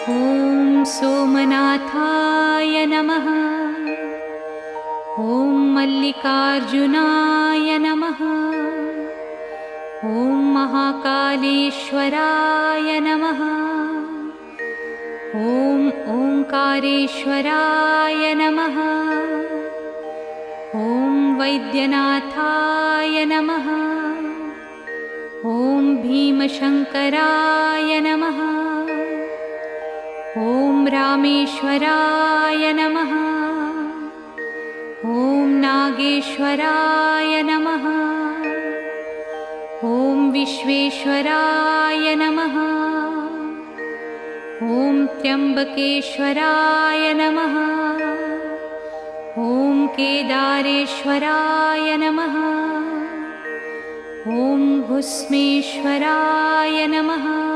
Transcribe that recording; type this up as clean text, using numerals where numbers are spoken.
ॐ सोमनाथाय नमः। ॐ मल्लिकार्जुनाय नमः। ॐ महाकालेश्वराय नमः। ॐ ओंकारेश्वराय नमः। ॐ वैद्यनाथाय नमः। ॐ भीमशङ्कराय नमः। ॐ रामेश्वराय नमः। ॐ नागेश्वराय नमः। ॐ विश्वेश्वराय नमः। ॐ त्र्यम्बकेश्वराय नमः। ॐ केदारेश्वराय नमः। ॐ भुस्मेश्वराय नमः।